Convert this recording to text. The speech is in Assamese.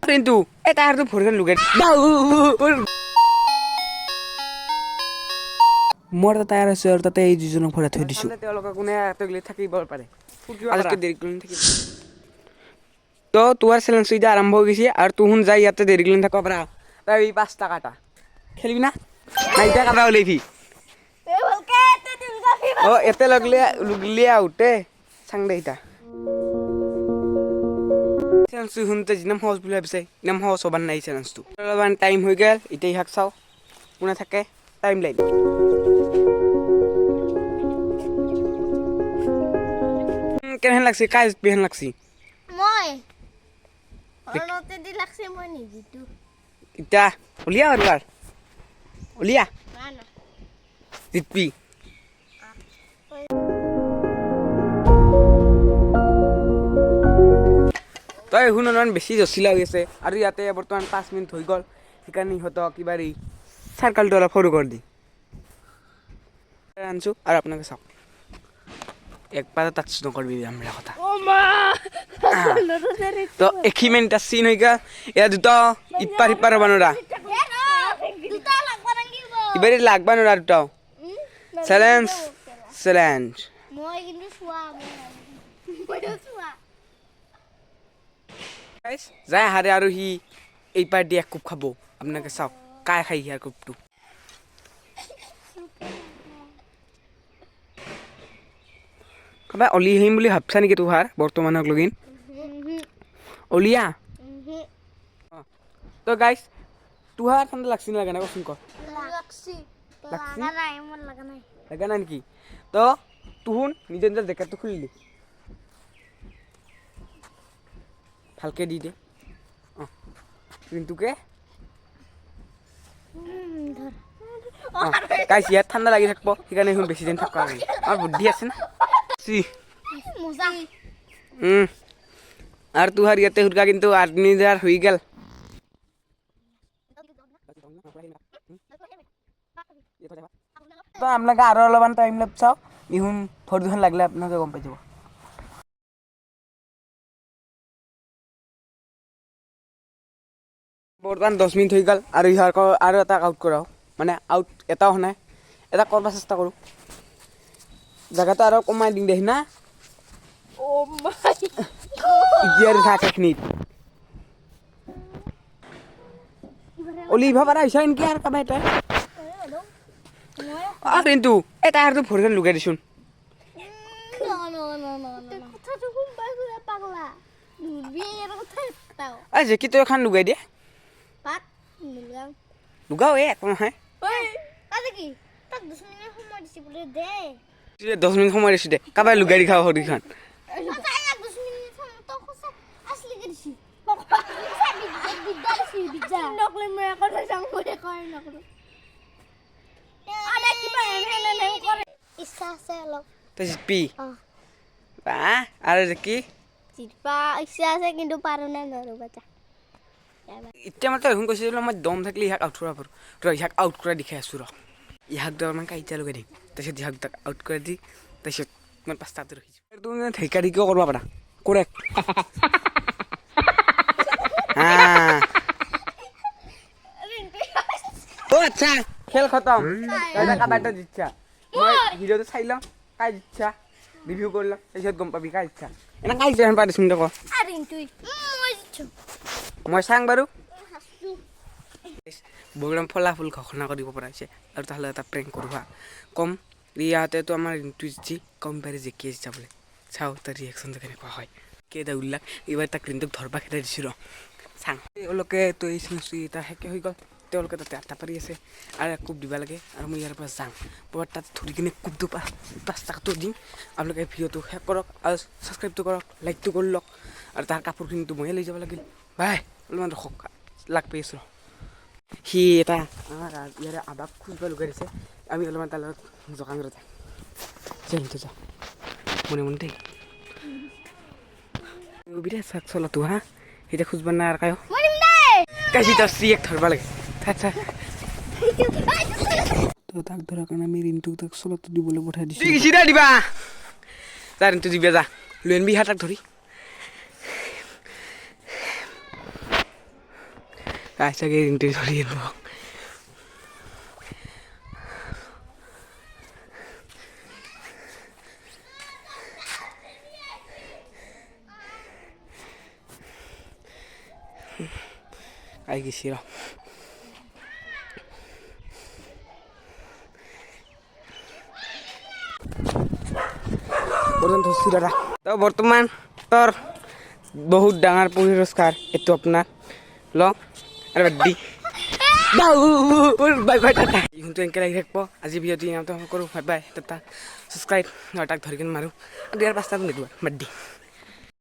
কিন্তু এই টায়াৰটো ভৰিখন লুকাই মোৰ এটা টায়াৰ আছে আৰু তাতে এই দুজনক ভৰাই থৈ দিছোঁ তেওঁলোকে কোনে থাকিব পাৰে আজিতকৈ দেৰি কৰি থাকিব তো তোমাৰ চেলেঞ্জটো এতিয়া আৰম্ভ হৈ গৈছে আৰু তুহুন যাই ইয়াতে দেৰি কৰি থাকিব পাৰা তই 5 টাকাটা খেলিবি না এতিয়া কাটা ওলাইবি অ এতে লগলে আউটে চাং দে ইতা চেলেঞ্জটো শুনতে যিনাম সহজ বুলি ভাবিছে ইনাম সহজ হ'বাৰ নাই চেলেঞ্জটো অলপমান টাইম হৈ গ'ল এতিয়া ইহাক চাওঁ কোনে থাকে টাইম লাইন কেনেহেন লাগছে কাই বেহেন লাগছি মই অনতে দি লাগছে মই নিজিতু ইতা উলিয়া আৰু উলিয়া না না জিতবি তই শুন অলপমান বেছি জচিলা হৈ আছে আৰু ইয়াতে বৰ্তমান 5 মিনিট হৈ গ'ল সেইকাৰণে ইহঁতক কিবা চাৰ্কলটো অলপ সৰু কৰি দি আনছোঁ আৰু আপোনালোকে চাওক একবাৰ টাচ নকৰিবি আমাৰ কথা তো এখিমেন এটা চিন হৈ গ'ল এয়া দুটা ইপাৰ সিপাৰ হ'ব নোৱাৰা ইবাৰ লাগবা নোৱাৰা দুটা চেলেঞ্জ মই কিন্তু চোৱা যায় হাৰে আৰু সি এইবাৰ দি এক কোপ খাব আপোনালোকে চাওক কাই খাই ইয়াৰ কোপটো কাবাই অলি আহিম বুলি ভাবছা নেকি তোহাৰ বৰ্তমানক লগিন অলিয়া তো গাইছ তোহাৰ ঠাণ্ডা লাগছি নালাগে না কচোন ক লাগা নাই নেকি তো তুহুন নিজৰ নিজৰ জেকেটটো খুলি দি ভালকে দি দে অঁ ৰিন্টুকে গাইছ ইয়াত ঠাণ্ডা লাগি থাকিব সেইকাৰণে শুন বেছি দিন থাকিব আমাৰ বুদ্ধি আছে না আর তুহার ইয়াতে হুরকা কিন্তু 8 মিনিট হয়ে গেল তো আপনাকে আরো অলপমান টাইম লাগ চাও ইহুন থর দুখন লাগলে আপনাকে গম পাই যাব বর্তমান 10 মিনিট হয়ে গেল আর ইহার আরো এটা আউট করাও মানে আউট এটাও নাই এটা করবার চেষ্টা করো জায়গাটা আরো কমাই দিন দেখি না ও মাই ইয়ার থাকে খিনিত অলিভা পারা হইছে কি আর কামাই এটা আর কিন্তু এটা আর তো ভরিখন লুকাই দিছুন কথাটো শুন পাগলা পাগলা বিয়ের কথা তাও আই যে কি তো খান লুকাই দে পাত লুগাও লুকাও এ কোন হয় ওই তাতে কি তাক 10 মিনিট সময় দিছি বলে দে 10 মিনিট সময় দিছি দে কাবাই লুকাই দি খাও হরিখান তাই 10 মিনিট সময় তো কসা আসলি গেছি বিদ্যা নকলে মই কথা সাং করে কই নকলো আরে কি পায় এনে করে ইচ্ছা আছে অলপ তো জিতবি বা আর কি জিতবা ইচ্ছা আছে কিন্তু পারো না নরো বাচ্চা ইতিয়া মাত্র এখন কৈছিল মই দম থাকলে ইহাক আউট করা পারো তো ইহাক আউট করা দেখাই আছো র ইহাক দর মান কাইটা লগাই দিম তাৰপিছত ইহাক আউট কৰে দি তাৰপিছত মই 5টা ৰখিছো তুমি ঠেকাৰি কিয় কৰিব পাৰা কৰেক্ট ও আচ্ছা খেল খতম এটা কাবাটা জিতছা মই ভিডিওটো চাই লম কাই জিতছা রিভিউ করলাম তাৰপিছত গম পাবি কাই জিতছা এনে কাই জিতছা পাৰি শুন দেখো আৰে তুই মই জিতছো মই চাং বাৰু বগৰাম ফলাফল ঘোষণা কৰিব পৰা হৈছে আৰু তাহলে এটা প্ৰেংক কৰোৱা কম ইয়াতেতো আমাৰ ইনটুইজি কম পাৰি যে কেছ যাবলৈ চাও তাৰ ৰিয়েকশন কেনেকুৱা হয় কেইটা উল্লাক এইবাৰ তাক ৰিন্টুক ধৰবা খেদাই দিছোঁ ৰ চাং তেওঁলোকে তো এই চিনচি এটা হেকে হৈ গ'ল তেওঁলোকে তাতে আটা পাৰি আছে আৰু এক কোপ দিব লাগে আৰু মই ইয়াৰ পৰা যাম পৰ তাত ধৰি কিনে কোপটো 5 টাকাটো দিম আপোনালোকে ভিডিঅ'টো শেষ কৰক আৰু ছাবস্ক্ৰাইবটো কৰক লাইকটো কৰি লওক আৰু তাৰ কাপোৰখিনিটো ময়ে লৈ যাব লাগিল বাই অলপমান ৰখক লাগ পাই আছোঁ সি এটা আমাৰ ইয়াৰে আবাক খুঁজবা লগাই দিছে আমি অলপমান তাৰ লগত জকাং ৰ যাম যেনটো যা মনে মনে দেই বিৰাট চাক চলাতো হা এতিয়া খুঁজবা না আৰু কায় কাজি তাৰ চিয়েক ধৰবা লাগে তো তাক ধৰা কাৰণে আমি ৰিন্টুক তাক চলাটো দিবলৈ পঠাই দিছোঁ দিবা যা ৰিন্টু দিবা যা লৈ আনবি তাক ধৰি তাই চাগে ৰিংটো ধৰি আনিব আই গেছি ৰ ধৰছি দাদা তো বৰ্তমান তোৰ বহুত ডাঙৰ পুৰস্কাৰ এইটো আপোনাৰ ল আৰু বাদ্দি বাই বাই টাটা ইহঁতো এনেকৈ লাগি থাকিব আজি ভিডিঅ'টো ইহঁতো কৰোঁ বাই বাই টাটা ছাবস্ক্ৰাইব তাক ধৰি কিনে মাৰোঁ আৰু ইয়াৰ পাঁচটা নিদিওঁ বাদ্দি